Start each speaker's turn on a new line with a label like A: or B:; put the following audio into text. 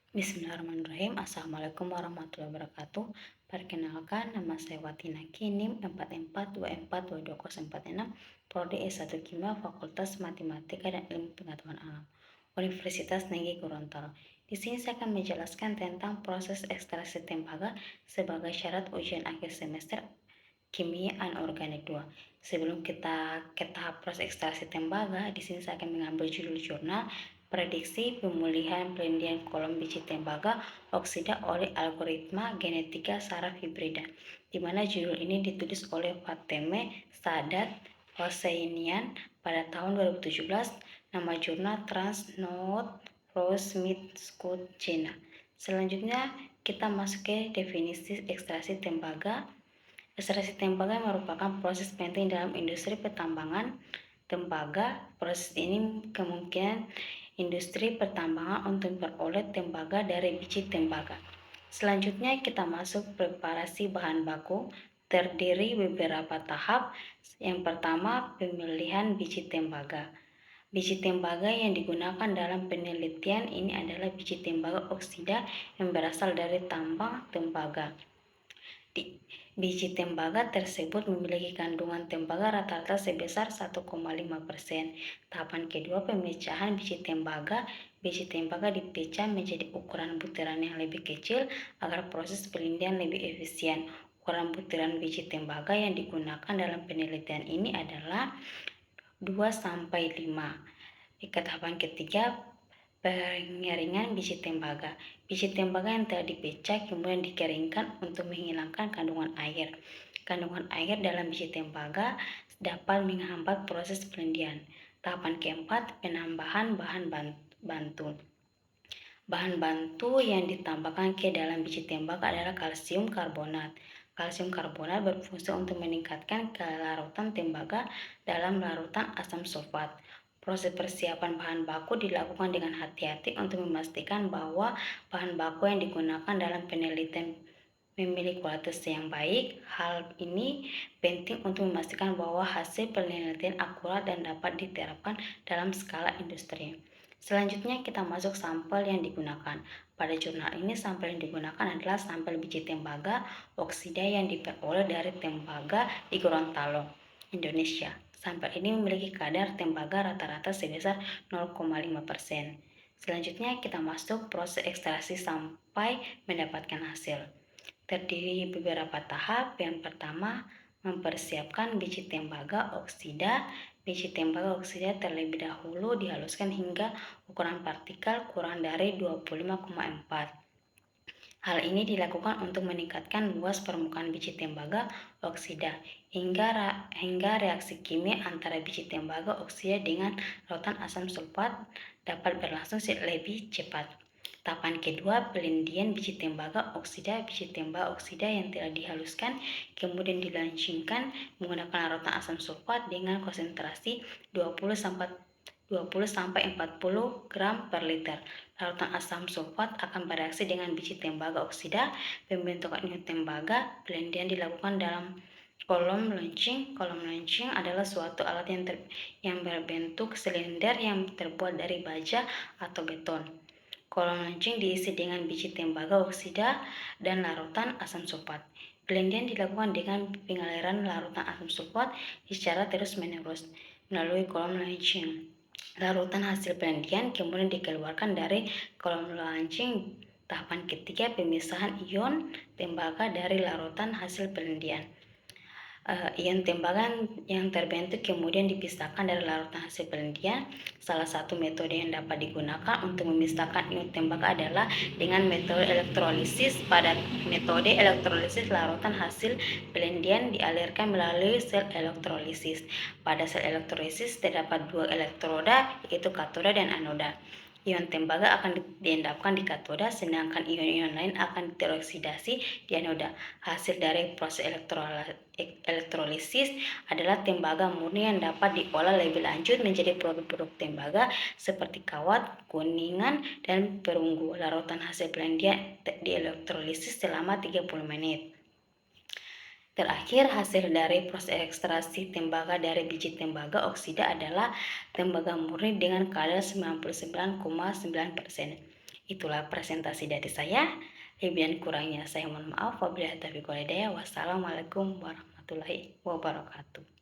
A: Bismillahirrahmanirrahim. Assalamualaikum warahmatullahi wabarakatuh. Perkenalkan, nama saya Watina NIM 44242246, Prodi S1 Kimia, Fakultas Matematika dan Ilmu Pengetahuan Alam, Universitas Negeri Gorontalo. Di sini saya akan menjelaskan tentang proses ekstraksi tembaga sebagai syarat ujian akhir semester Kimia Anorganik 2. Sebelum kita ke tahap proses ekstraksi tembaga, di sini saya akan mengambil judul jurnal Prediksi Pemulihan Penelitian Kolom Biji Tembaga Oksida oleh Algoritma Genetika Saraf Hibrida, di mana judul ini ditulis oleh Fateme Sadat Hosseinian pada tahun 2017. Nama jurnal Transnote Smith China. Selanjutnya kita masuk ke definisi ekstraksi tembaga. Ekstraksi tembaga merupakan proses penting dalam industri pertambangan tembaga. Proses ini kemungkinan industri pertambangan untuk memperoleh tembaga dari biji tembaga. Selanjutnya kita masuk preparasi bahan baku, terdiri beberapa tahap. Yang pertama, pemilihan biji tembaga. Biji tembaga yang digunakan dalam penelitian ini adalah biji tembaga oksida yang berasal dari tambang tembaga. Biji tembaga tersebut memiliki kandungan tembaga rata-rata sebesar 1,5%. Tahapan kedua, pemecahan biji tembaga. Biji tembaga dipecah menjadi ukuran butiran yang lebih kecil agar proses pelindian lebih efisien. Ukuran butiran biji tembaga yang digunakan dalam penelitian ini adalah 2-5. Tahapan ketiga, pengeringan biji tembaga. Biji tembaga yang telah dipecah kemudian dikeringkan untuk menghilangkan kandungan air. Kandungan air dalam biji tembaga dapat menghambat proses pelindian. Tahapan keempat, penambahan bahan bantu. Bahan bantu yang ditambahkan ke dalam biji tembaga adalah kalsium karbonat. Kalsium karbonat berfungsi untuk meningkatkan kelarutan tembaga dalam larutan asam sulfat. Proses persiapan bahan baku dilakukan dengan hati-hati untuk memastikan bahwa bahan baku yang digunakan dalam penelitian memiliki kualitas yang baik. Hal ini penting untuk memastikan bahwa hasil penelitian akurat dan dapat diterapkan dalam skala industri. Selanjutnya kita masuk sampel yang digunakan. Pada jurnal ini sampel yang digunakan adalah sampel biji tembaga oksida yang diperoleh dari tembaga di Gorontalo, Indonesia. Sampel ini memiliki kadar tembaga rata-rata sebesar 0,5%. Selanjutnya kita masuk proses ekstraksi sampai mendapatkan hasil. Terdiri beberapa tahap. Yang pertama, mempersiapkan biji tembaga oksida. Biji tembaga oksida terlebih dahulu dihaluskan hingga ukuran partikel kurang dari 25,4. Hal ini dilakukan untuk meningkatkan luas permukaan biji tembaga oksida hingga reaksi kimia antara biji tembaga oksida dengan larutan asam sulfat dapat berlangsung lebih cepat. Tahapan kedua, pelindian biji tembaga oksida. Biji tembaga oksida yang telah dihaluskan kemudian dilancingkan menggunakan larutan asam sulfat dengan konsentrasi 20-40 gram per liter. Larutan asam sulfat akan bereaksi dengan biji tembaga oksida. Pembentukan ion tembaga. Pelindian dilakukan dalam kolom launching. Kolom launching adalah suatu alat yang berbentuk silinder yang terbuat dari baja atau beton. Kolom launching diisi dengan biji tembaga oksida dan larutan asam sulfat. Pelindian dilakukan dengan pengaliran larutan asam sulfat secara terus-menerus melalui kolom launching. Larutan hasil pelindian kemudian dikeluarkan dari kolom launching. Tahapan ketiga, pemisahan ion tembaga dari larutan hasil pelindian. Ion tembaga yang terbentuk kemudian dipisahkan dari larutan hasil pelindian. Salah satu metode yang dapat digunakan untuk memisahkan ion tembaga adalah dengan metode elektrolisis. Pada metode elektrolisis, larutan hasil pelindian dialirkan melalui sel elektrolisis. Pada sel elektrolisis terdapat dua elektroda, yaitu katoda dan anoda. Ion tembaga akan diendapkan di katoda, sedangkan ion-ion lain akan teroksidasi di anoda. Hasil dari proses elektrolisis adalah tembaga murni yang dapat diolah lebih lanjut menjadi produk-produk tembaga seperti kawat, kuningan, dan perunggu. Larutan hasil pelindian dielektrolisis selama 30 menit. Terakhir, hasil dari proses ekstraksi tembaga dari biji tembaga oksida adalah tembaga murni dengan kadar 99,9%. Itulah presentasi dari saya. Lebih dan kurangnya saya mohon maaf. Wabillahi taufiq wal hidayah. Wassalamualaikum warahmatullahi wabarakatuh.